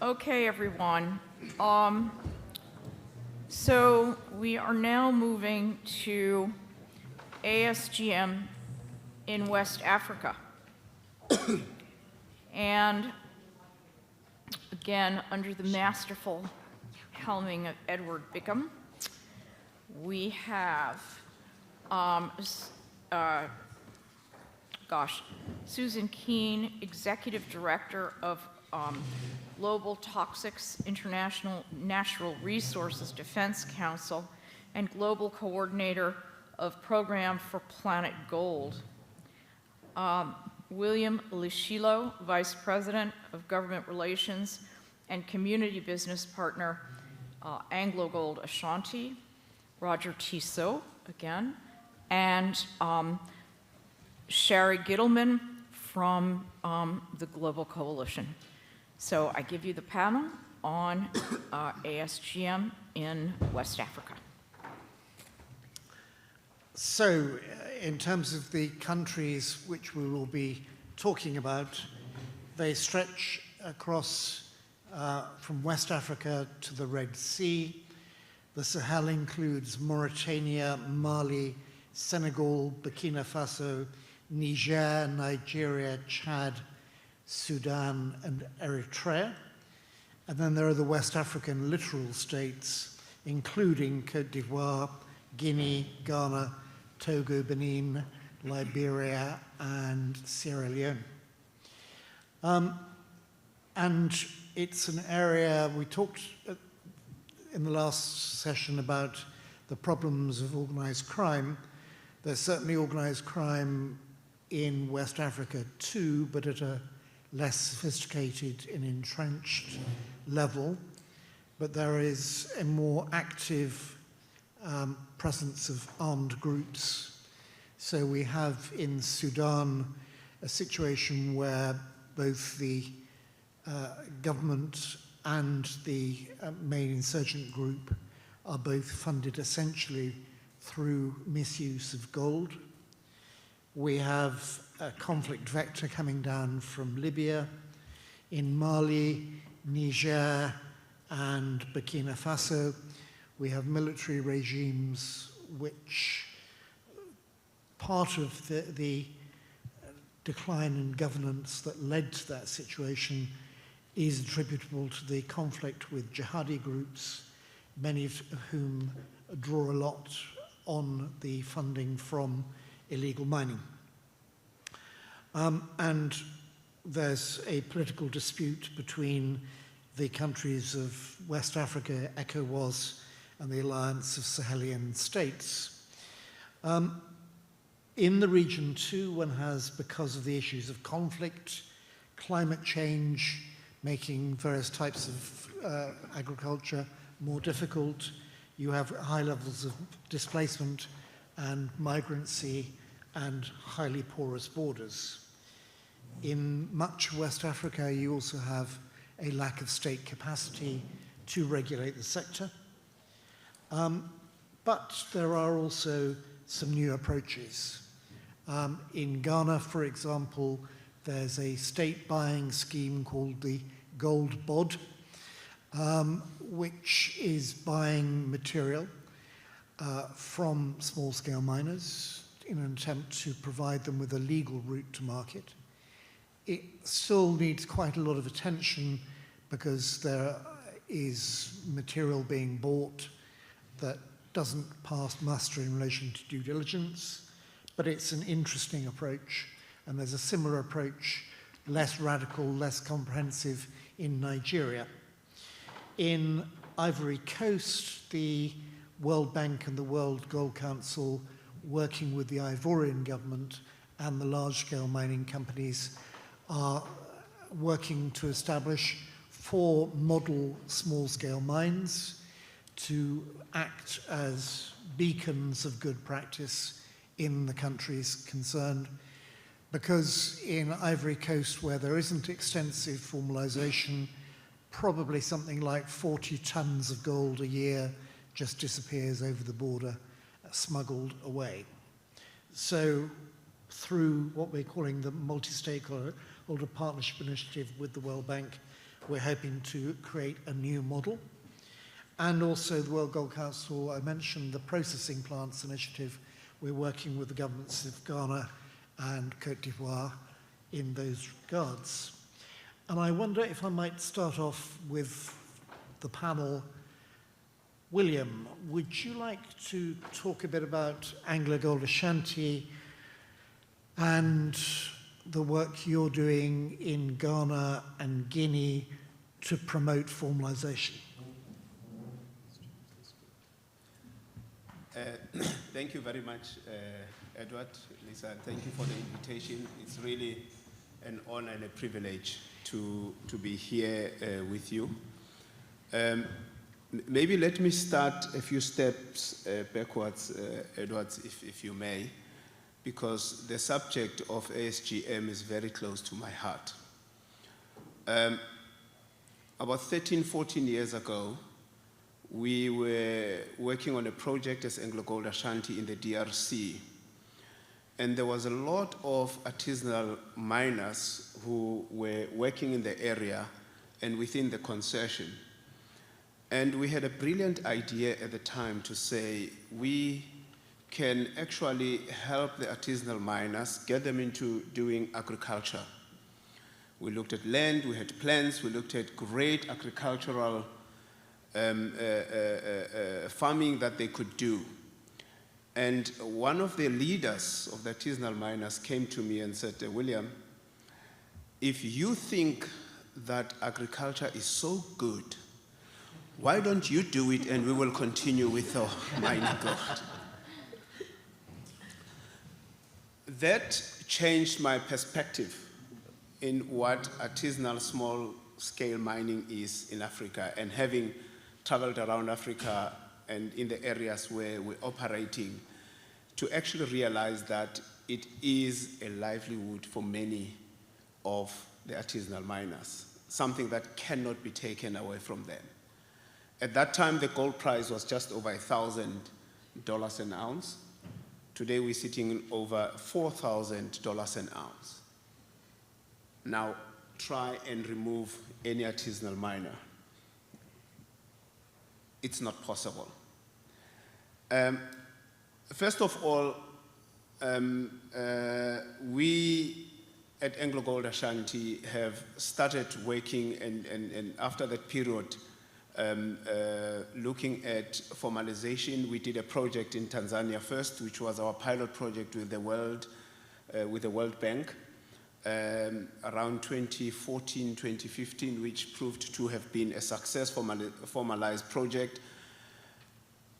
Okay, everyone. So we are now moving to ASGM in West Africa. And again, under the masterful helming of Edward Bickham, we have Susan Keane, Executive Director of Global Toxics International Natural Resources Defense Council and Global Coordinator of Program for Planet Gold. William Lishilo, Vice President of Government Relations and Community Business Partner, Anglo Gold Ashanti. Roger Tissot, again, and Sherry Gittleman from the Global Coalition. So I give you the panel on ASGM in West Africa. So in terms of the countries which we will be talking about, they stretch across from West Africa to the Red Sea. The Sahel includes Mauritania, Mali, Senegal, Burkina Faso, Niger, Nigeria, Chad, Sudan, and Eritrea. And then there are the West African littoral states, including Côte d'Ivoire, Guinea, Ghana, Togo, Benin, Liberia, and Sierra Leone. And it's an area, we talked in the last session about the problems of organized crime. There's certainly organized crime in West Africa too, but at a less sophisticated and entrenched level. But there is a more active presence of armed groups. So we have in Sudan a situation where both the government and the main insurgent group are both funded essentially through misuse of gold. We have a conflict vector coming down from Libya. In Mali, Niger, and Burkina Faso, we have military regimes which part of the decline in governance that led to that situation is attributable to the conflict with jihadi groups, many of whom draw a lot on the funding from illegal mining. And there's a political dispute between the countries of West Africa, ECOWAS, and the Alliance of Sahelian States. In the region too, one has, because of the issues of conflict, climate change, making various types of agriculture more difficult. You have high levels of displacement and migrancy and highly porous borders. In much of West Africa, you also have a lack of state capacity to regulate the sector. But there are also some new approaches. In Ghana, for example, there's a state buying scheme called the Gold Bod, which is buying material from small-scale miners in an attempt to provide them with a legal route to market. It still needs quite a lot of attention because there is material being bought that doesn't pass muster in relation to due diligence, but it's an interesting approach. And there's a similar approach, less radical, less comprehensive, in Nigeria. In Ivory Coast, the World Bank and the World Gold Council, working with the Ivorian government and the large-scale mining companies, are working to establish 4 model small-scale mines to act as beacons of good practice in the countries concerned. Because in Ivory Coast, where there isn't extensive formalization, probably something like 40 tons of gold a year just disappears over the border, smuggled away. So through what we're calling the multi-stakeholder partnership initiative with the World Bank, we're hoping to create a new model. And also the World Gold Council, I mentioned the processing plants initiative. We're working with the governments of Ghana and Cote d'Ivoire in those regards. And I wonder if I might start off with the panel. William, would you like to talk a bit about AngloGold Ashanti and the work you're doing in Ghana and Guinea to promote formalization? Thank you very much, Edward, Lisa. Thank you for the invitation. It's really an honor and a privilege to be here with you. Maybe let me start a few steps backwards, Edward, if you may, because the subject of ASGM is very close to my heart. About 13, 14 years ago, we were working on a project as AngloGold Ashanti in the DRC. And there was a lot of artisanal miners who were working in the area and within the concession. And we had a brilliant idea at the time to say, we can actually help the artisanal miners, get them into doing agriculture. We looked at land, we had plans, we looked at great agricultural farming that they could do. And one of the leaders of the artisanal miners came to me and said, William, if you think that agriculture is so good, why don't you do it and we will continue with our mining gold? That changed my perspective in what artisanal small-scale mining is in Africa, and having traveled around Africa and in the areas where we're operating, to actually realize that it is a livelihood for many of the artisanal miners, something that cannot be taken away from them. At that time, the gold price was just over $1,000 an ounce. Today, we're sitting in over $4,000 an ounce. Now, try and remove any artisanal miner. It's not possible. First of all, we at AngloGold Ashanti have started working, and after that period, looking at formalization. We did a project in Tanzania first, which was our pilot project with the World Bank, around 2014, 2015, which proved to have been a formalized project.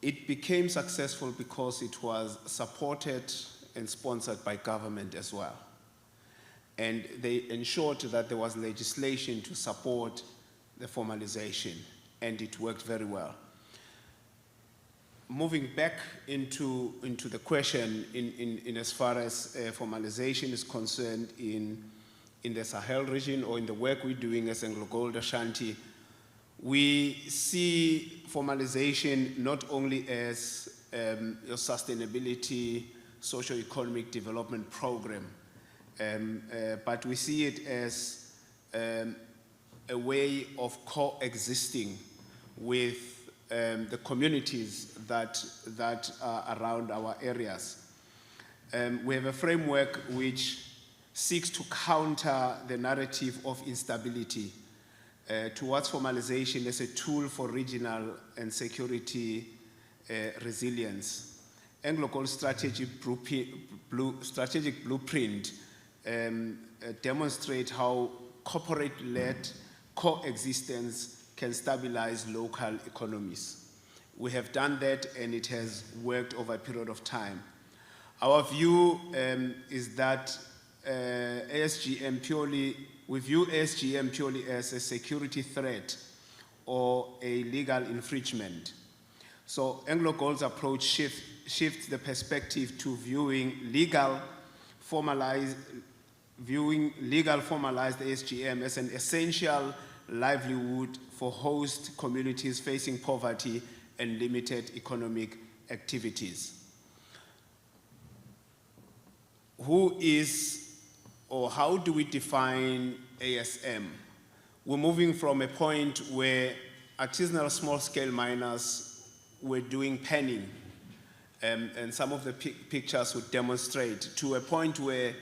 It became successful because it was supported and sponsored by government as well. And they ensured that there was legislation to support the formalization, and it worked very well. Moving back into the question in as far as formalization is concerned in the Sahel region, or in the work we're doing as AngloGold Ashanti, we see formalization not only as a sustainability, socio-economic development program, but we see it as a way of coexisting with the communities that are around our areas. We have a framework which seeks to counter the narrative of instability towards formalization as a tool for regional and security resilience. AngloGold's strategic blueprint demonstrates how corporate-led coexistence can stabilize local economies. We have done that, and it has worked over a period of time. Our view is that we view ASGM purely as a security threat or a legal infringement. So AngloGold's approach shifts the perspective to viewing legal formalized ASGM as an essential livelihood for host communities facing poverty and limited economic activities. Who is, or how do we define ASM? we're moving from a point where artisanal small-scale miners were doing panning, and some of the pictures would demonstrate, to a point where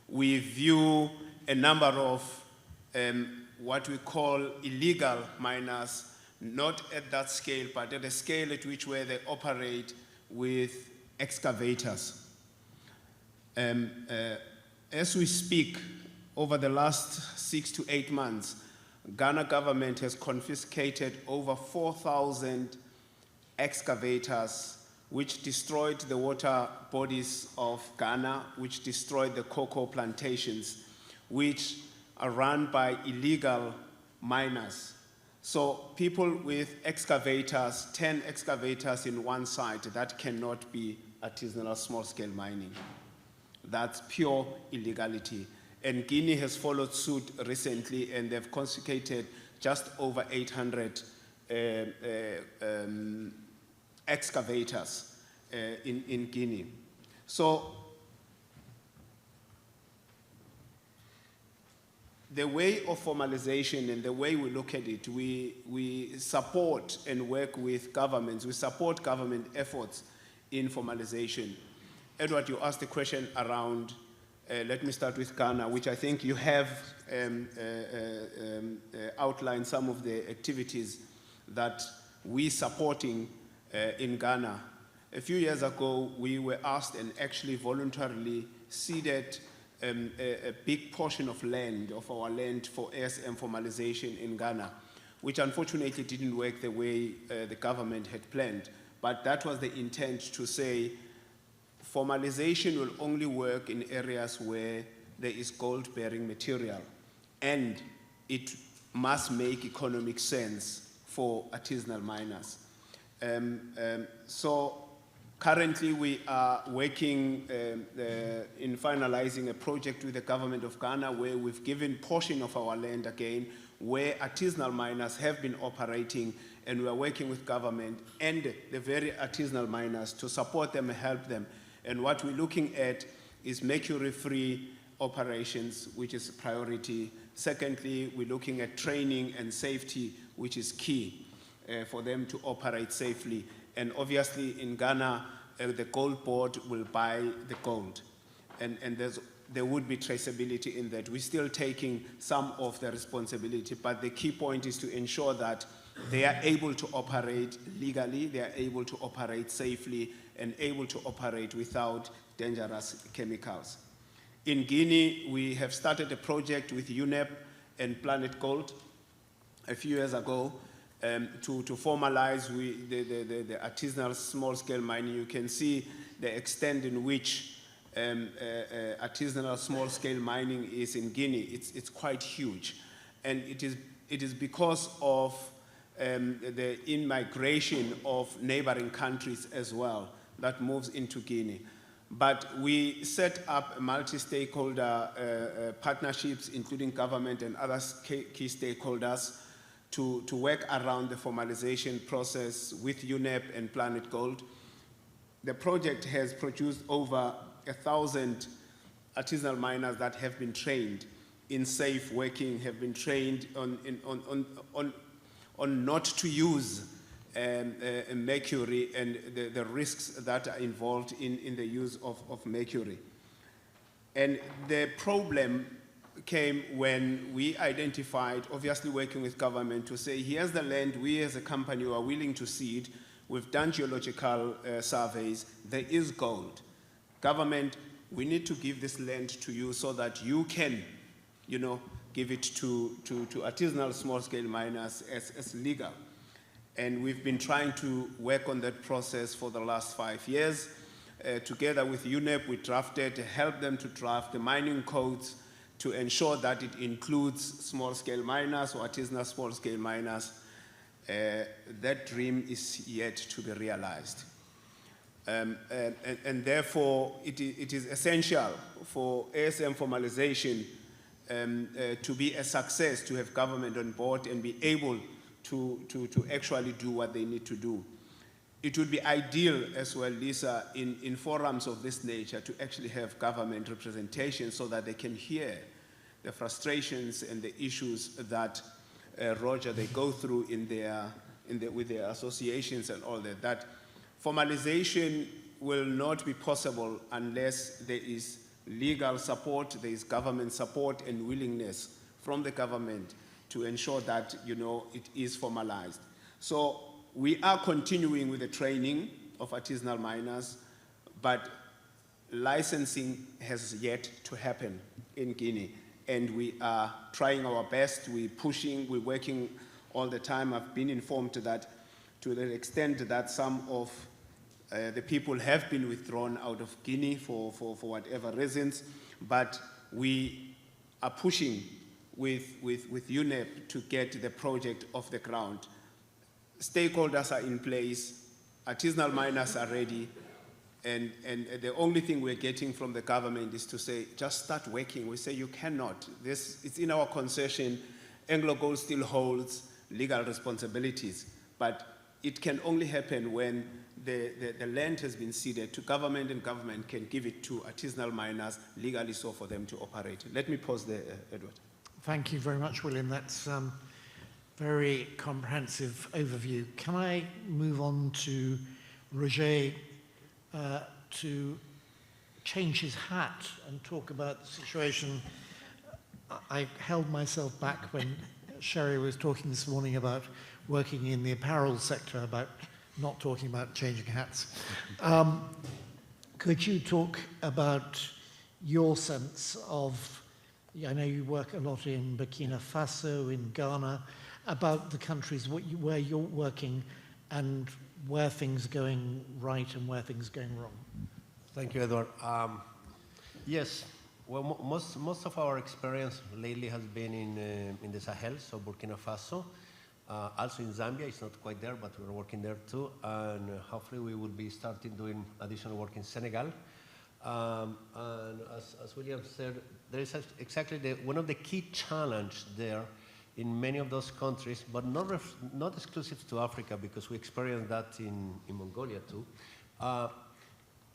we view a number of what we call illegal miners, not at that scale, but at a scale at which where they operate with excavators. As we speak, over the last 6 to 8 months, Ghana government has confiscated over 4,000 excavators which destroyed the water bodies of Ghana, which destroyed the cocoa plantations, which are run by illegal miners. So people with excavators, 10 excavators in one site, that cannot be artisanal small-scale mining. That's pure illegality. And Guinea has followed suit recently, and they've confiscated just over 800 excavators in Guinea. So the way of formalization and the way we look at it, we support and work with governments. We support government efforts in formalization. Edward, you asked a question around, let me start with Ghana, which I think you have outlined some of the activities that we supporting in Ghana. A few years ago, we were asked and actually voluntarily ceded a big portion of land, of our land, for ASM formalization in Ghana, which unfortunately didn't work the way the government had planned. But that was the intent, to say formalization will only work in areas where there is gold-bearing material, and it must make economic sense for artisanal miners. So currently we are working in finalizing a project with the government of Ghana, where we've given portion of our land again, where artisanal miners have been operating, and we are working with government and the very artisanal miners to support them and help them. And what we're looking at is mercury-free operations, which is a priority. Secondly, we're looking at training and safety, which is key for them to operate safely. And obviously in Ghana, the gold board will buy the gold. And there would be traceability in that. We're still taking some of the responsibility, but the key point is to ensure that they are able to operate legally, they are able to operate safely, and able to operate without dangerous chemicals. In Guinea, we have started a project with UNEP and Planet Gold a few years ago to formalize the artisanal small-scale mining. You can see the extent in which artisanal small-scale mining is in Guinea. It's quite huge. And it is because of the in-migration of neighboring countries as well that moves into Guinea. But we set up multi-stakeholder partnerships, including government and other key stakeholders, to work around the formalization process with UNEP and Planet Gold. The project has produced over 1,000 artisanal miners that have been trained in safe working, have been trained on not to use mercury and the risks that are involved in the use of mercury. And the problem came when we identified, obviously working with government, to say, here's the land we as a company are willing to cede. We've done geological surveys. There is gold. Government, we need to give this land to you so that you can, give it to artisanal small-scale miners as legal. And we've been trying to work on that process for the last 5 years. Together with UNEP, we helped them to draft the mining codes to ensure that it includes small-scale miners or artisanal small-scale miners. That dream is yet to be realized. And therefore, it is essential for ASM formalization to be a success, to have government on board and be able to actually do what they need to do. It would be ideal as well, Lisa, in forums of this nature to actually have government representation so that they can hear the frustrations and the issues that Roger, they go through with their associations and all that, that formalization will not be possible unless there is legal support, there is government support and willingness from the government to ensure that, it is formalized. So we are continuing with the training of artisanal miners, but licensing has yet to happen in Guinea. And we are trying our best, we're pushing, we're working all the time. I've been informed that to the extent that some of the people have been withdrawn out of Guinea for whatever reasons, but we are pushing with UNEP to get the project off the ground. Stakeholders are in place, artisanal miners are ready, and the only thing we're getting from the government is to say, just start working. We say, you cannot. It's in our concession. AngloGold still holds legal responsibilities, but it can only happen when the land has been ceded to government, and government can give it to artisanal miners, legally so, for them to operate. Let me pause there, Edward. Thank you very much, William. That's very comprehensive overview. Can I move on to Roger to change his hat and talk about the situation? I held myself back when Sherry was talking this morning about working in the apparel sector, about not talking about changing hats. Could you talk about your sense of, I know you work a lot in Burkina Faso, in Ghana, about the countries where you're working and where things are going right and where things are going wrong? Thank you, Edward. Yes, well, most of our experience lately has been in the Sahel, so Burkina Faso. Also in Zambia, it's not quite there, but we're working there too. And hopefully we will be starting doing additional work in Senegal. And as William said, there is exactly one of the key challenges there in many of those countries, but not exclusive to Africa, because we experienced that in Mongolia too,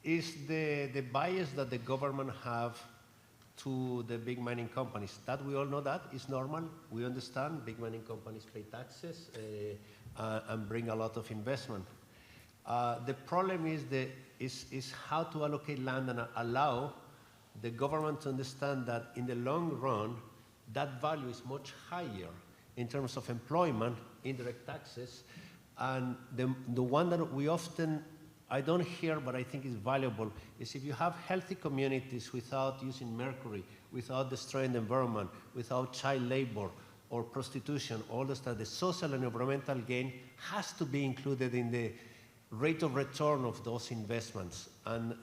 is the bias that the government have to the big mining companies. That we all know that is normal. We understand big mining companies pay taxes and bring a lot of investment. The problem is how to allocate land and allow the government to understand that in the long run, that value is much higher in terms of employment, indirect taxes, and the one that we often, I don't hear, but I think is valuable, is if you have healthy communities without using mercury, without destroying the environment, without child labor or prostitution, all the stuff, the social and environmental gain has to be included in the rate of return of those investments. And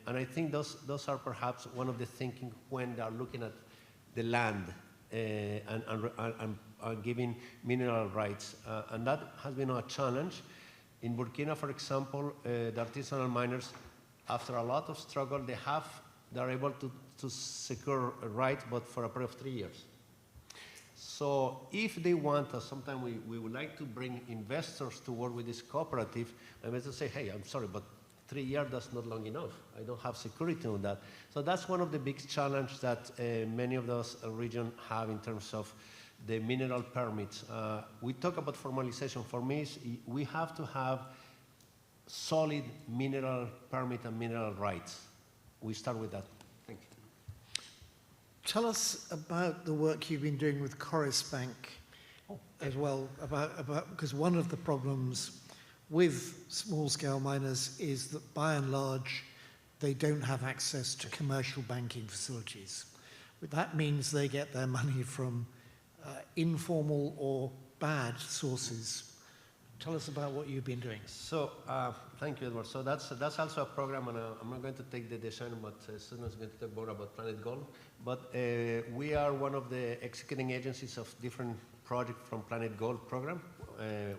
I think those are perhaps one of the thinking when they are looking at the land and giving mineral rights. And that has been a challenge. In Burkina, for example, the artisanal miners, after a lot of struggle, they're able to secure a right, but for a period of 3 years. So if they want us, sometimes we would like to bring investors to work with this cooperative, and investors say, hey, I'm sorry, but 3 years, that's not long enough. I don't have security on that. So that's one of the big challenges that many of those regions have in terms of the mineral permits. We talk about formalization. For me, we have to have solid mineral permit and mineral rights. We start with that. Thank you. Tell us about the work you've been doing with Coris Bank as well, because one of the problems with small-scale miners is that by and large, they don't have access to commercial banking facilities. But that means they get their money from informal or bad sources. Tell us about what you've been doing. So, thank you, Edward. So that's also a program, and I'm not going to take the design, but Susan is going to talk more about Planet Gold. But we are one of the executing agencies of different projects from Planet Gold program,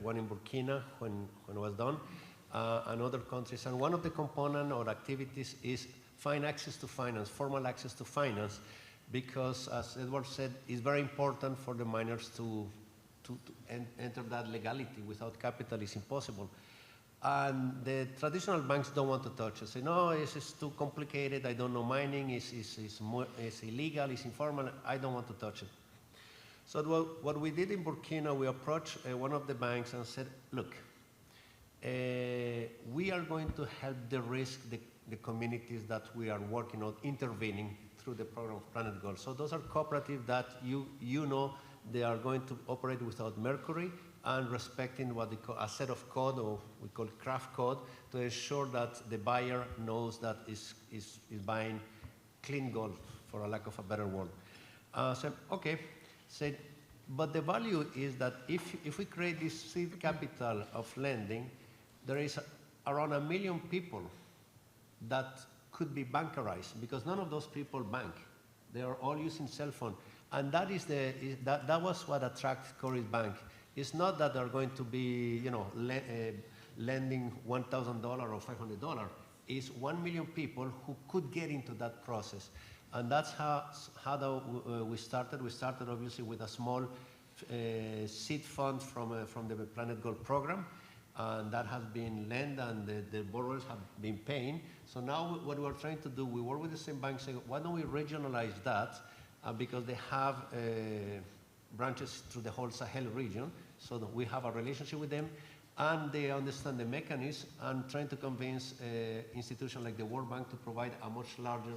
one in Burkina when it was done, and other countries. And one of the components or activities is find access to finance, formal access to finance, because as Edward said, it's very important for the miners to enter that legality. Without capital, it's impossible. And the traditional banks don't want to touch it. Say, no, it's too complicated. I don't know mining. It's illegal. It's informal. I don't want to touch it. So what we did in Burkina, we approached one of the banks and said, look, we are going to help de-risk the communities that we are working on intervening through the program of Planet Gold. So those are cooperatives that you know they are going to operate without mercury and respecting what they call a set of code, or we call craft code, to ensure that the buyer knows that is buying clean gold, for a lack of a better word. So, okay, said, but the value is that if we create this seed capital of lending, there is around 1 million people that could be bankerized, because none of those people bank. They are all using cell phone. And that was what attracted Coris Bank. It's not that they're going to be, lending $1,000 or $500. It's 1 million people who could get into that process. And that's how we started. We started obviously with a small seed fund from the Planet Gold program. And that has been lent, and the borrowers have been paying. So now what we're trying to do, we work with the same bank, saying, why don't we regionalize that? Because they have branches through the whole Sahel region, so that we have a relationship with them, and they understand the mechanism, and trying to convince institutions like the World Bank to provide a much larger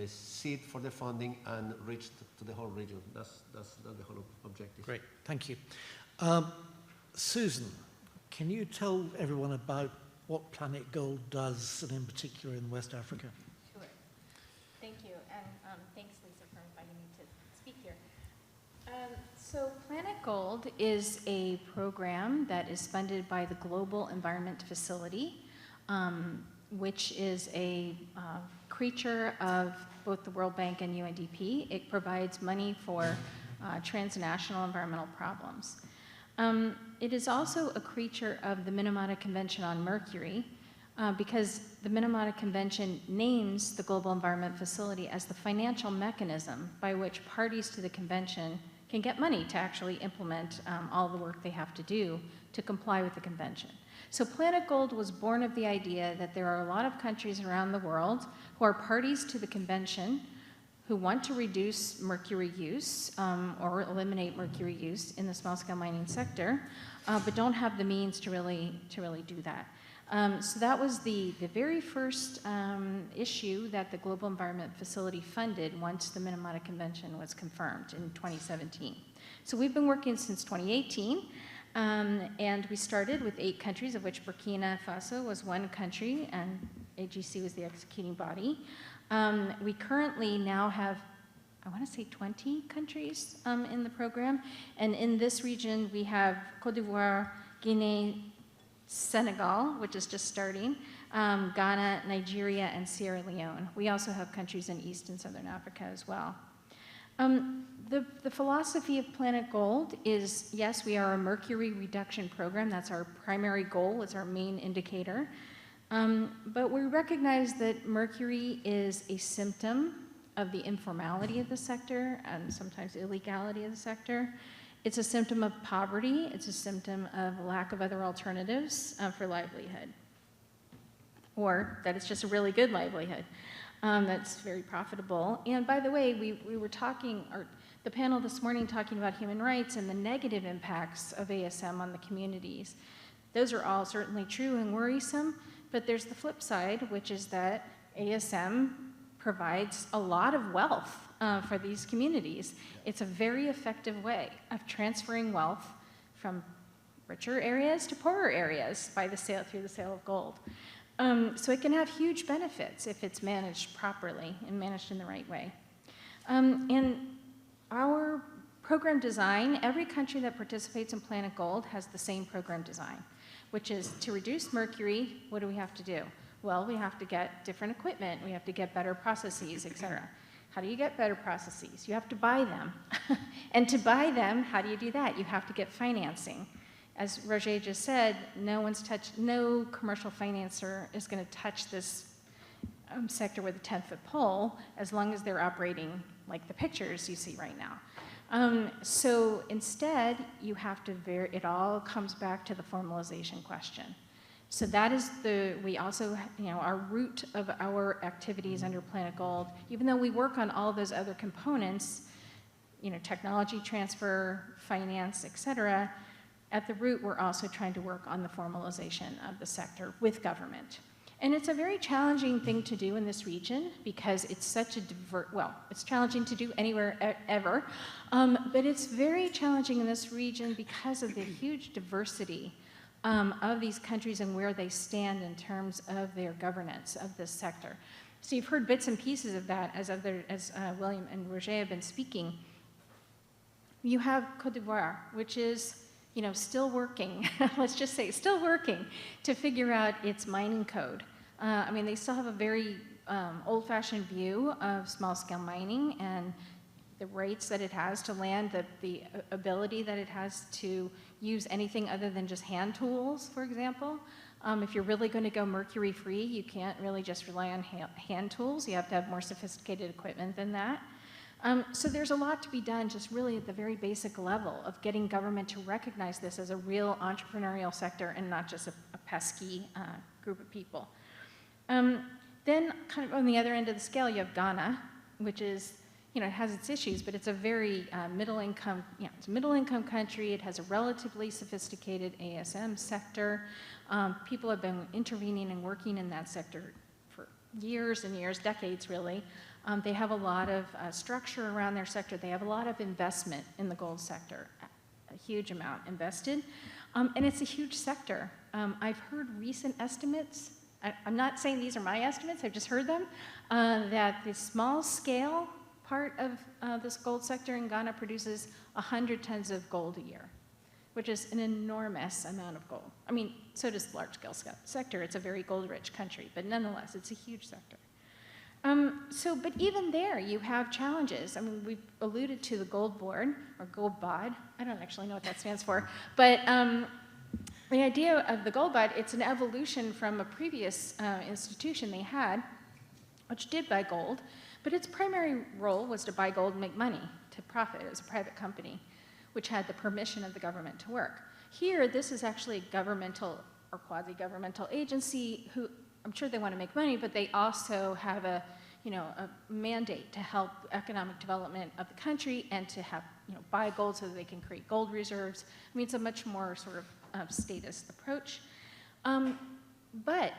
seed for the funding and reach to the whole region. That's the whole objective. Great, thank you. Susan, can you tell everyone about what Planet Gold does, and in particular in West Africa? Sure. Thank you, and thanks, Lisa, for inviting me to speak here. So Planet Gold is a program that is funded by the Global Environment Facility, which is a creature of both the World Bank and UNDP. It provides money for transnational environmental problems. It is also a creature of the Minamata Convention on Mercury, because the Minamata Convention names the Global Environment Facility as the financial mechanism by which parties to the convention can get money to actually implement all the work they have to do to comply with the convention. So Planet Gold was born of the idea that there are a lot of countries around the world who are parties to the convention who want to reduce mercury use or eliminate mercury use in the small-scale mining sector, but don't have the means to really do that. So that was the very first issue that the Global Environment Facility funded once the Minamata Convention was confirmed in 2017. So we've been working since 2018, and we started with 8 countries, of which Burkina Faso was one country, and AGC was the executing body. We currently now have, I want to say 20 countries in the program, and in this region we have Côte d'Ivoire, Guinea, Senegal, which is just starting, Ghana, Nigeria, and Sierra Leone. We also have countries in East and Southern Africa as well. The philosophy of Planet Gold is, yes, we are a mercury reduction program. That's our primary goal, it's our main indicator. But we recognize that mercury is a symptom of the informality of the sector and sometimes illegality of the sector. It's a symptom of poverty. It's a symptom of lack of other alternatives for livelihood, or that it's just a really good livelihood that's very profitable. And by the way, we were talking, or the panel this morning talking about human rights and the negative impacts of ASM on the communities. Those are all certainly true and worrisome, but there's the flip side, which is that ASM provides a lot of wealth for these communities. It's a very effective way of transferring wealth from richer areas to poorer areas through the sale of gold. So it can have huge benefits if it's managed properly and managed in the right way. And our program design, every country that participates in Planet Gold has the same program design, which is to reduce mercury. What do we have to do? Well, we have to get different equipment, we have to get better processes, et cetera. How do you get better processes? You have to buy them. And to buy them, how do you do that? You have to get financing. As Roger just said, no commercial financer is going to touch this sector with a 10-foot pole as long as they're operating like the pictures you see right now. So instead, you have to, it all comes back to the formalization question. So that is we also, our root of our activities under Planet Gold, even though we work on all those other components, technology transfer, finance, et cetera. At the root, we're also trying to work on the formalization of the sector with government. And it's a very challenging thing to do in this region because it's such a it's challenging to do anywhere ever, but it's very challenging in this region because of the huge diversity of these countries and where they stand in terms of their governance of this sector. So you've heard bits and pieces of that as William and Roger have been speaking. You have Côte d'Ivoire, which is still working, let's just say still working to figure out its mining code. They still have a very old-fashioned view of small-scale mining and the rates that it has to land, the ability that it has to use anything other than just hand tools, for example. If you're really going to go mercury-free, you can't really just rely on hand tools. You have to have more sophisticated equipment than that. So there's a lot to be done just really at the very basic level of getting government to recognize this as a real entrepreneurial sector and not just a pesky group of people. Then kind of on the other end of the scale, you have Ghana, which is, it has its issues, but it's a very middle-income, it's a middle-income country. It has a relatively sophisticated ASM sector. People have been intervening and working in that sector for years and years, decades really. They have a lot of structure around their sector. They have a lot of investment in the gold sector, a huge amount invested. And it's a huge sector. I've heard recent estimates. I'm not saying these are my estimates, I've just heard them, that the small scale part of this gold sector in Ghana produces 100 tons of gold a year, which is an enormous amount of gold. So does the large scale sector. It's a very gold rich country, but nonetheless, it's a huge sector. But even there, you have challenges. We've alluded to the gold board, or gold bod. I don't actually know what that stands for. But the idea of the gold bod, it's an evolution from a previous institution they had, which did buy gold, but its primary role was to buy gold and make money, to profit. It was a private company, which had the permission of the government to work. Here, this is actually a governmental or quasi-governmental agency who, I'm sure they want to make money, but they also have a mandate to help economic development of the country and to have, buy gold so that they can create gold reserves. It's a much more sort of statist approach. But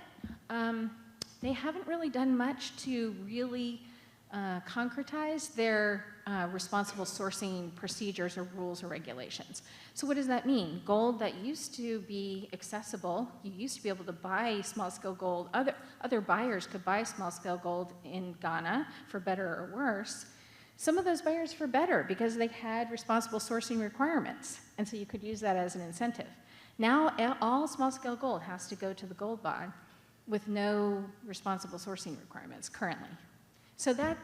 they haven't really done much to really concretize their responsible sourcing procedures or rules or regulations. So what does that mean? Gold that used to be accessible, you used to be able to buy small-scale gold, other buyers could buy small-scale gold in Ghana for better or worse. Some of those buyers for better because they had responsible sourcing requirements, and so you could use that as an incentive. Now all small-scale gold has to go to the gold bond with no responsible sourcing requirements currently. So that,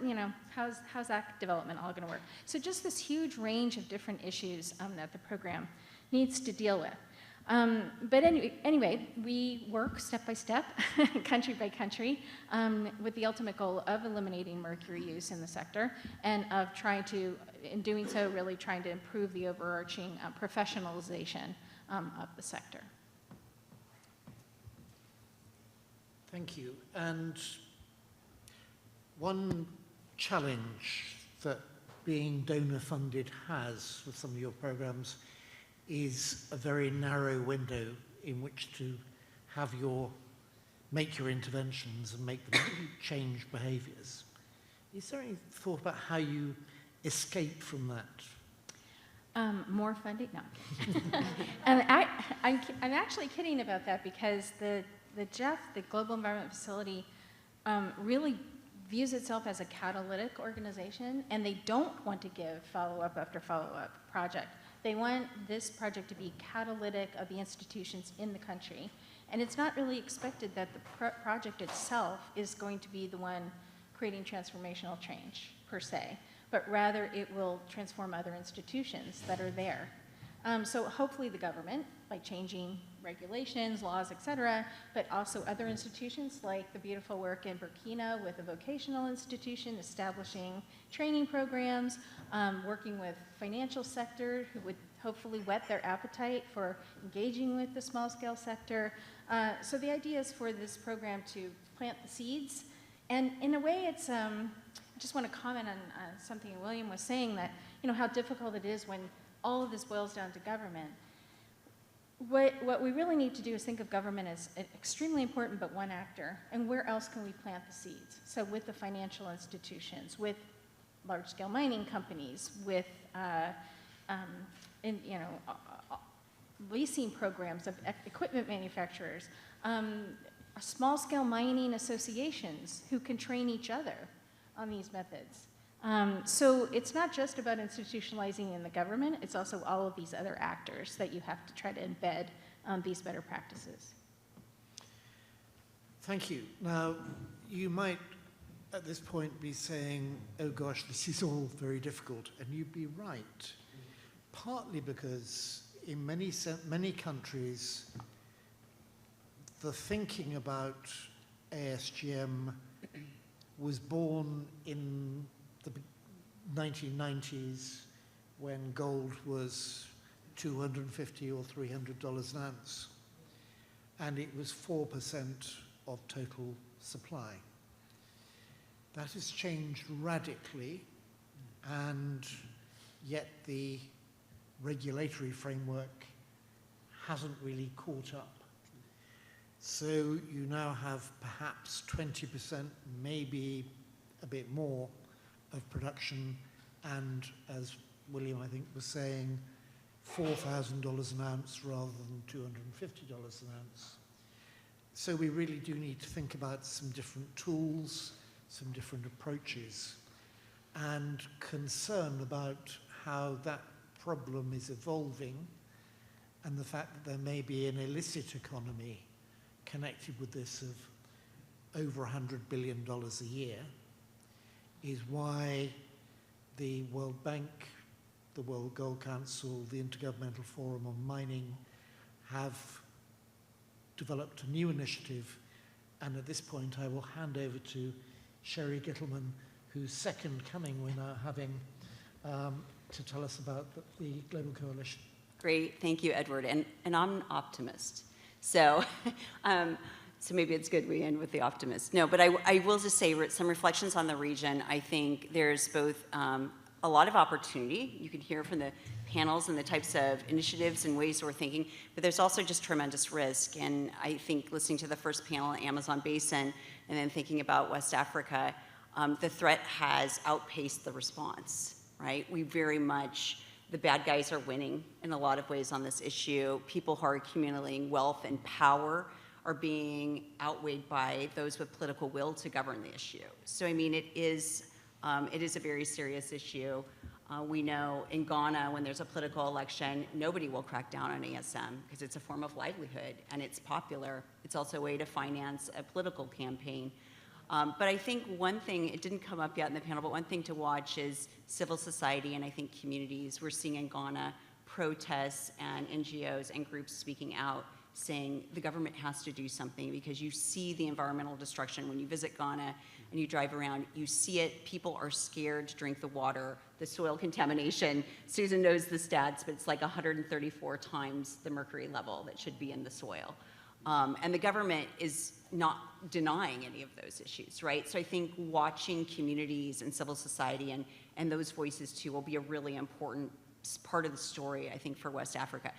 how's that development all going to work? So just this huge range of different issues that the program needs to deal with. But anyway, we work step by step, country by country, with the ultimate goal of eliminating mercury use in the sector and of trying to, in doing so, really trying to improve the overarching professionalization of the sector. Thank you. And one challenge that being donor funded has with some of your programs is a very narrow window in which to have make your interventions and make them change behaviors. Is there any thought about how you escape from that? More funding? No. And I'm actually kidding about that because the GEF, the Global Environment Facility, really views itself as a catalytic organization, and they don't want to give follow-up after follow-up project. They want this project to be catalytic of the institutions in the country, and it's not really expected that the project itself is going to be the one creating transformational change, per se, but rather it will transform other institutions that are there. So hopefully the government, by changing regulations, laws, et cetera, but also other institutions like the beautiful work in Burkina with a vocational institution, establishing training programs, working with financial sector who would hopefully whet their appetite for engaging with the small scale sector. So the idea is for this program to plant the seeds. And in a way, it's, I just want to comment on something William was saying, that how difficult it is when all of this boils down to government. What we really need to do is think of government as extremely important but one actor, and where else can we plant the seeds? So with the financial institutions, with large-scale mining companies, with leasing programs of equipment manufacturers, small-scale mining associations who can train each other on these methods. So it's not just about institutionalizing in the government, it's also all of these other actors that you have to try to embed these better practices. Thank you. Now, you might at this point be saying, oh gosh, this is all very difficult, and you'd be right. Partly because in many countries, the thinking about ASGM was born in the 1990s when gold was $250 or $300 an ounce, and it was 4% of total supply. That has changed radically, and yet the regulatory framework hasn't really caught up. So you now have perhaps 20%, maybe a bit more, of production, and as William, I think, was saying, $4,000 an ounce rather than $250 an ounce. So we really do need to think about some different tools, some different approaches, and concern about how that problem is evolving, and the fact that there may be an illicit economy connected with this of over $100 billion a year is why the World Bank, the World Gold Council, the Intergovernmental Forum on Mining have developed a new initiative. And at this point, I will hand over to Sherry Gittleman, whose second coming we're now having, to tell us about the Global Coalition. Great, thank you, Edward. And I'm an optimist. So, so maybe it's good we end with the optimist. No, but I will just say some reflections on the region. I think there's both a lot of opportunity. You can hear from the panels and the types of initiatives and ways we're thinking, but there's also just tremendous risk. And I think listening to the first panel, Amazon Basin, and then thinking about West Africa, the threat has outpaced the response, right? We very much, the bad guys are winning in a lot of ways on this issue. People who are accumulating wealth and power are being outweighed by those with political will to govern the issue. So, I mean, it is a very serious issue. We know in Ghana, when there's a political election, nobody will crack down on ASM because it's a form of livelihood and it's popular. It's also a way to finance a political campaign. But I think one thing, it didn't come up yet in the panel, but one thing to watch is civil society and I think communities. We're seeing in Ghana protests and NGOs and groups speaking out, saying the government has to do something because you see the environmental destruction. When you visit Ghana and you drive around, you see it. People are scared to drink the water, the soil contamination. Susan knows the stats, but it's like 134 times the mercury level that should be in the soil. And the government is not denying any of those issues, right? So I think watching communities and civil society and those voices too will be a really important part of the story, I think, for West Africa.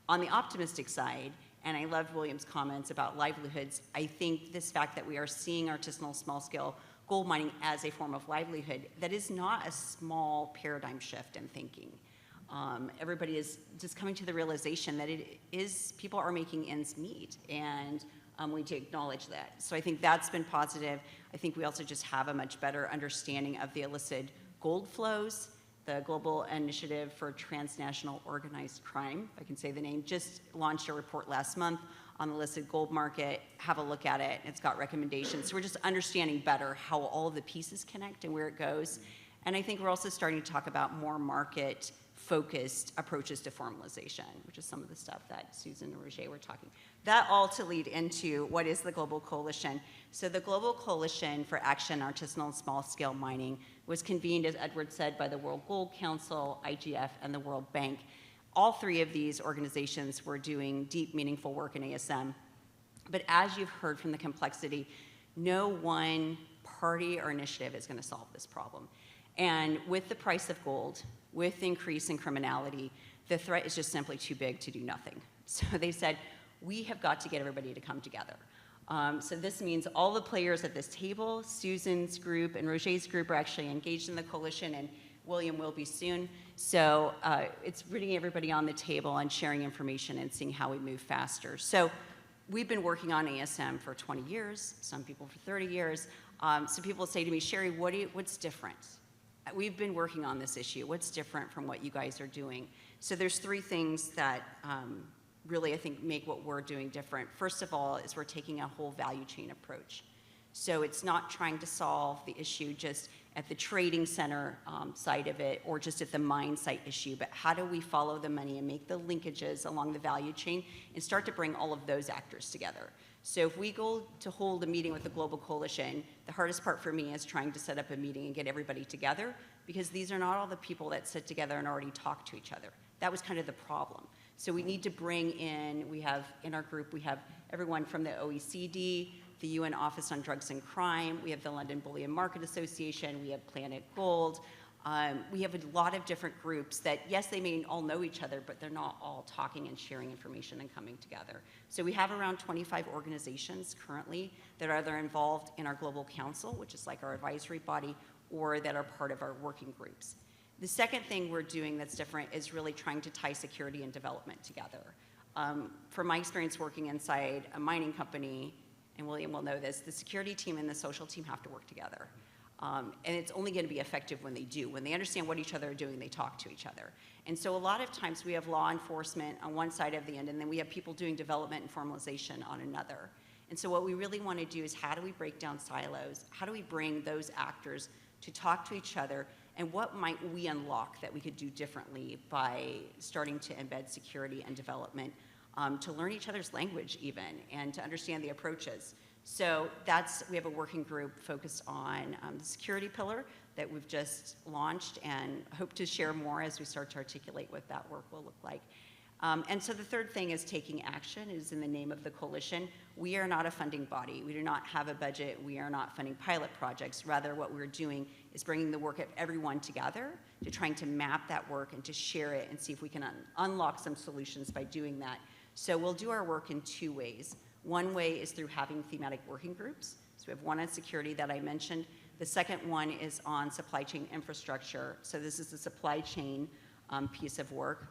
On the optimistic side, and I loved William's comments about livelihoods, I think this fact that we are seeing artisanal small-scale gold mining as a form of livelihood, that is not a small paradigm shift in thinking. Everybody is just coming to the realization that it is, people are making ends meet, and we need to acknowledge that. So I think that's been positive. I think we also just have a much better understanding of the illicit gold flows. The Global Initiative for Transnational Organized Crime, if I can say the name, just launched a report last month on the illicit gold market. Have a look at it. It's got recommendations. So we're just understanding better how all of the pieces connect and where it goes. And I think we're also starting to talk about more market-focused approaches to formalization, which is some of the stuff that Susan and Roger were talking. That all to lead into what is the Global Coalition. So the Global Coalition for Action on Artisanal and Small-Scale Mining was convened, as Edward said, by the World Gold Council, IGF, and the World Bank. All three of these organizations were doing deep, meaningful work in ASM. But as you've heard from the complexity, no one party or initiative is going to solve this problem. And with the price of gold, with the increase in criminality, the threat is just simply too big to do nothing. So they said, we have got to get everybody to come together. So this means all the players at this table, Susan's group and Roger's group are actually engaged in the coalition, and William will be soon. So it's bringing everybody on the table and sharing information and seeing how we move faster. So we've been working on ASM for 20 years, some people for 30 years. So people say to me, Sherry, what's different? We've been working on this issue. What's different from what you guys are doing? So there's three things that really, I think, make what we're doing different. First of all, is we're taking a whole value chain approach. So it's not trying to solve the issue just at the trading center side of it or just at the mine site issue, but how do we follow the money and make the linkages along the value chain and start to bring all of those actors together. So if we go to hold a meeting with the Global Coalition, the hardest part for me is trying to set up a meeting and get everybody together, because these are not all the people that sit together and already talk to each other. That was kind of the problem. So we need to bring in, in our group, we have everyone from the OECD, the UN Office on Drugs and Crime, we have the London Bullion Market Association, we have Planet Gold. We have a lot of different groups that, yes, they may all know each other, but they're not all talking and sharing information and coming together. So we have around 25 organizations currently that are either involved in our Global Council, which is like our advisory body, or that are part of our working groups. The second thing we're doing that's different is really trying to tie security and development together. From my experience working inside a mining company, and William will know this, the security team and the social team have to work together. And it's only going to be effective when they do. When they understand what each other are doing, they talk to each other. And so a lot of times we have law enforcement on one side of the end, and then we have people doing development and formalization on another. And so what we really want to do is, how do we break down silos? How do we bring those actors to talk to each other? And what might we unlock that we could do differently by starting to embed security and development, to learn each other's language even, and to understand the approaches. So we have a working group focused on the security pillar that we've just launched, and hope to share more as we start to articulate what that work will look like. And so the third thing is taking action. It is in the name of the coalition. We are not a funding body. We do not have a budget. We are not funding pilot projects. Rather, what we're doing is bringing the work of everyone together to trying to map that work and to share it and see if we can unlock some solutions by doing that. So we'll do our work in two ways. One way is through having thematic working groups. So we have one on security that I mentioned. The second one is on supply chain infrastructure. So this is the supply chain piece of work.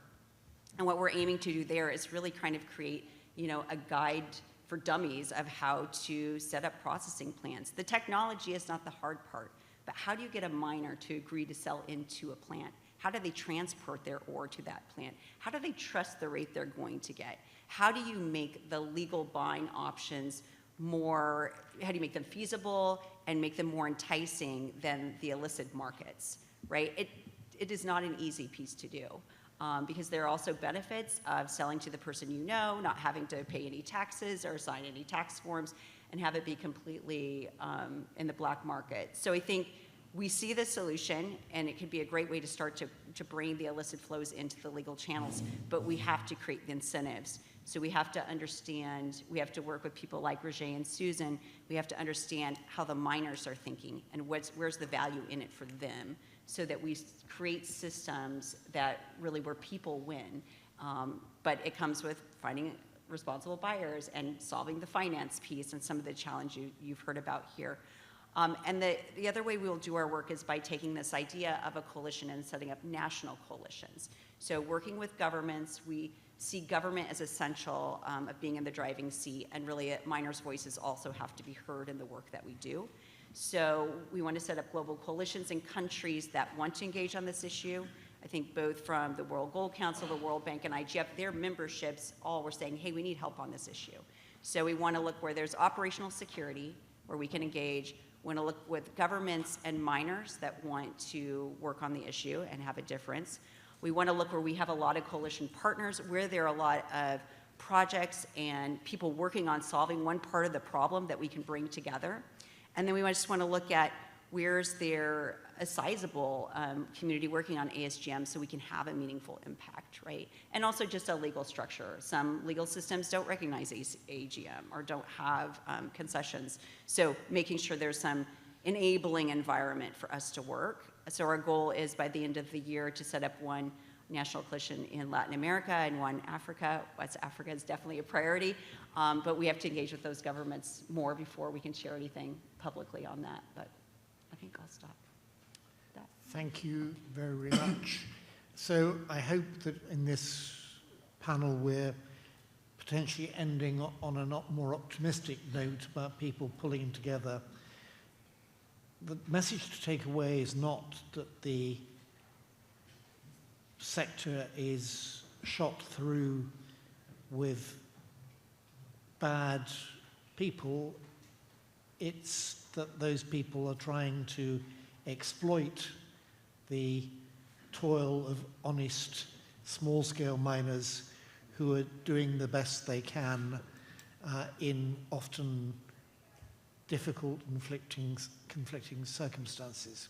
And what we're aiming to do there is really kind of create, a guide for dummies of how to set up processing plants. The technology is not the hard part, but how do you get a miner to agree to sell into a plant? How do they transport their ore to that plant? How do they trust the rate they're going to get? How do you make the legal buying options how do you make them feasible and make them more enticing than the illicit markets, right? It is not an easy piece to do. Because there are also benefits of selling to the person you know, not having to pay any taxes or sign any tax forms, and have it be completely in the black market. So I think we see the solution, and it could be a great way to start to bring the illicit flows into the legal channels, but we have to create the incentives. So we have to understand, we have to work with people like Roger and Susan, we have to understand how the miners are thinking and where's the value in it for them, so that we create systems that really where people win. But it comes with finding responsible buyers and solving the finance piece and some of the challenge you've heard about here. And the other way we'll do our work is by taking this idea of a coalition and setting up national coalitions. So working with governments, we see government as essential of being in the driving seat, and really miners' voices also have to be heard in the work that we do. So we want to set up global coalitions in countries that want to engage on this issue. I think both from the World Gold Council, the World Bank, and IGF, their memberships all were saying, hey, we need help on this issue. So we want to look where there's operational security, where we can engage. We want to look with governments and miners that want to work on the issue and have a difference. We want to look where we have a lot of coalition partners, where there are a lot of projects and people working on solving one part of the problem that we can bring together. And then we just want to look at where's there a sizable community working on ASGM so we can have a meaningful impact, right? And also just a legal structure. Some legal systems don't recognize AGM or don't have concessions. So making sure there's some enabling environment for us to work so our goal is by the end of the year to set up one national coalition in Latin America and one Africa. West Africa is definitely a priority, but we have to engage with those governments more before we can share anything publicly on that. But I think I'll stop that. Thank you very much. So I hope that in this panel we're potentially ending on a not more optimistic note about people pulling together. The message to take away is not that the sector is shot through with bad people. It's that those people are trying to exploit the toil of honest small-scale miners who are doing the best they can in often difficult and conflicting circumstances.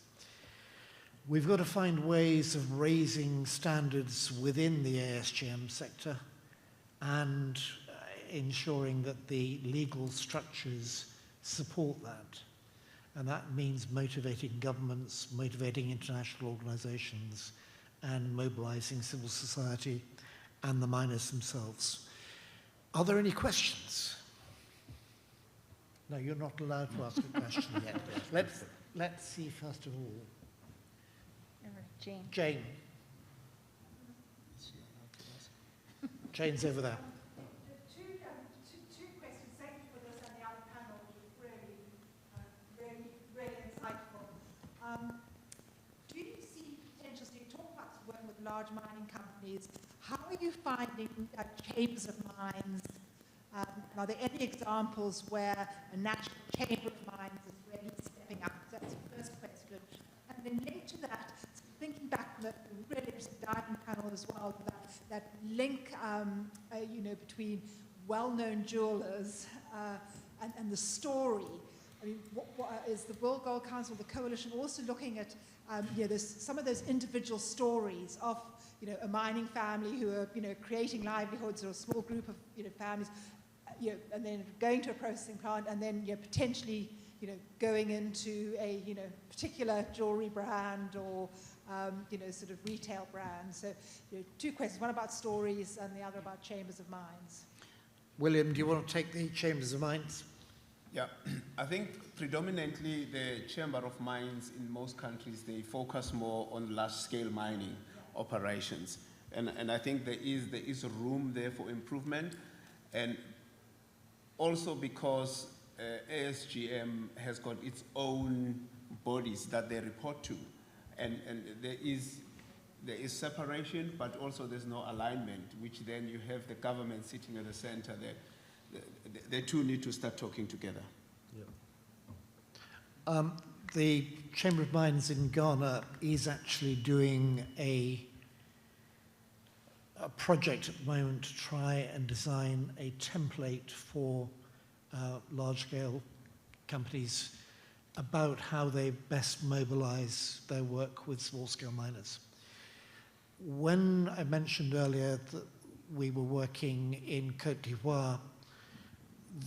We've got to find ways of raising standards within the ASGM sector and ensuring that the legal structures support that. And that means motivating governments, motivating international organizations, and mobilizing civil society and the miners themselves. Are there any questions? No, you're not allowed to ask a question yet. Let's see first of all. Jane. Jane. Jane's over there. Two questions. Thank you for this, and the other panel was really insightful. Do you see potential? So you talk about working with large mining companies. How are you finding chambers of mines? Are there any examples where a national chamber of mines is really stepping up? So that's the first question. And then linked to that, thinking back on the really interesting diving panel as well, that link, between well-known jewelers and the story. I mean, what is the World Gold Council, the coalition, also looking at there's some of those individual stories of a mining family who are creating livelihoods, or a small group of families, and then going to a processing plant, and then potentially going into a particular jewelry brand or sort of retail brand. So two questions: one about stories, and the other about chambers of mines. William, do you want to take the chambers of mines? Yeah, I think predominantly the Chamber of Mines in most countries, they focus more on large-scale mining operations. And I think there is room there for improvement. And also because ASGM has got its own bodies that they report to. And there is separation, but also there's no alignment, which then you have the government sitting at the center there. The two need to start talking together. Yeah. The Chamber of Mines in Ghana is actually doing a project at the moment to try and design a template for large-scale companies about how they best mobilize their work with small-scale miners. When I mentioned earlier that we were working in Côte d'Ivoire,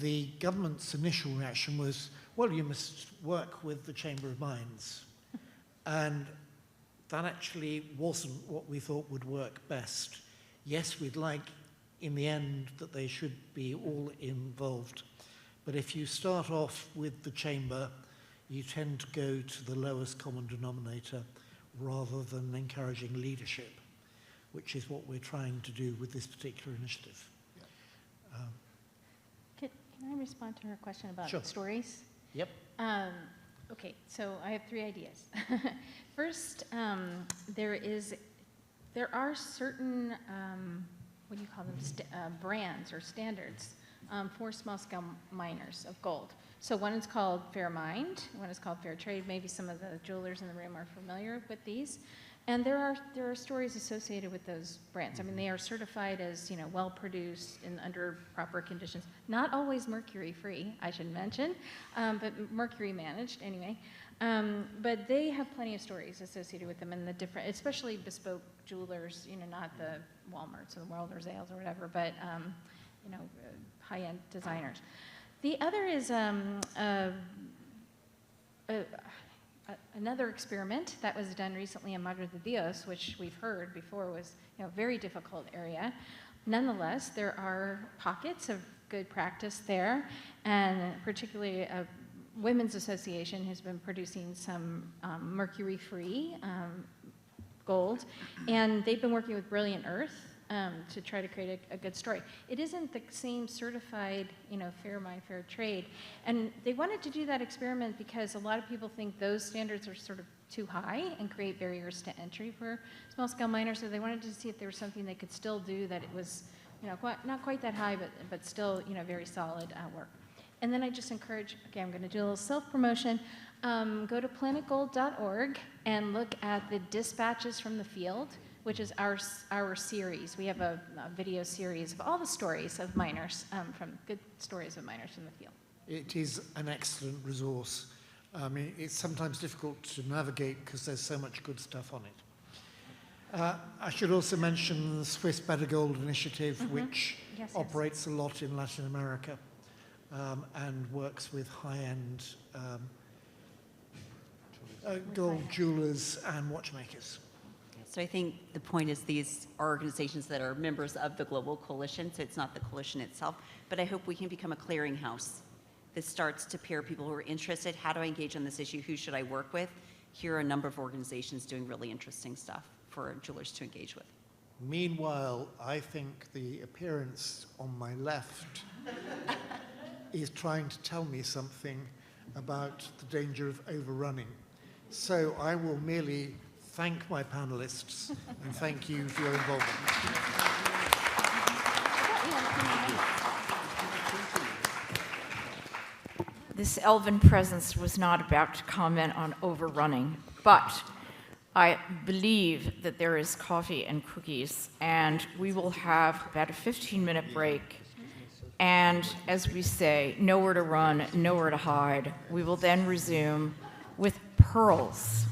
the government's initial reaction was, well, you must work with the Chamber of Mines. And that actually wasn't what we thought would work best. Yes, we'd like, in the end, that they should be all involved. But if you start off with the Chamber, you tend to go to the lowest common denominator rather than encouraging leadership, which is what we're trying to do with this particular initiative. Can I respond to her question about Sure. stories? Yep. Okay, so I have three ideas. First, there are certain, what do you call them, brands or standards for small-scale miners of gold. So one is called Fair Mind, one is called Fair Trade. Maybe some of the jewelers in the room are familiar with these. And there are stories associated with those brands. I mean, they are certified as well produced and under proper conditions. Not always mercury-free, I should mention, but mercury managed anyway. But they have plenty of stories associated with them, and the different, especially bespoke jewelers. Not the Walmarts or the World or Zales or whatever, but high-end designers. The other is another experiment that was done recently in Madre de Dios, which we've heard before was a very difficult area. Nonetheless, there are pockets of good practice there, and particularly a women's association has been producing some mercury-free gold, and they've been working with Brilliant Earth to try to create a good story. It isn't the same certified, fair mine, fair trade, and they wanted to do that experiment because a lot of people think those standards are sort of too high and create barriers to entry for small-scale miners. So they wanted to see if there was something they could still do that it was, not quite that high, but still, very solid work. And then I just encourage, okay, I'm going to do a little self-promotion. Go to planetgold.org and look at the dispatches from the field, which is our series. We have a video series of all the stories of miners, from good stories of miners from the field. It is an excellent resource. I mean, it's sometimes difficult to navigate because there's so much good stuff on it. I should also mention the Swiss Better Gold Initiative, which Yes, yes. operates a lot in Latin America and works with high-end gold jewelers and watchmakers. So I think the point is these are organizations that are members of the global coalition, so it's not the coalition itself, but I hope we can become a clearinghouse that starts to pair people who are interested. How do I engage on this issue? Who should I work with? Here are a number of organizations doing really interesting stuff for jewelers to engage with. Meanwhile, I think the appearance on my left is trying to tell me something about the danger of overrunning. So I will merely thank my panelists and thank you for your involvement. This elven presence was not about to comment on overrunning, but I believe that there is coffee and cookies, and we will have about a 15-minute break. And as we say, nowhere to run, nowhere to hide. We will then resume with pearls.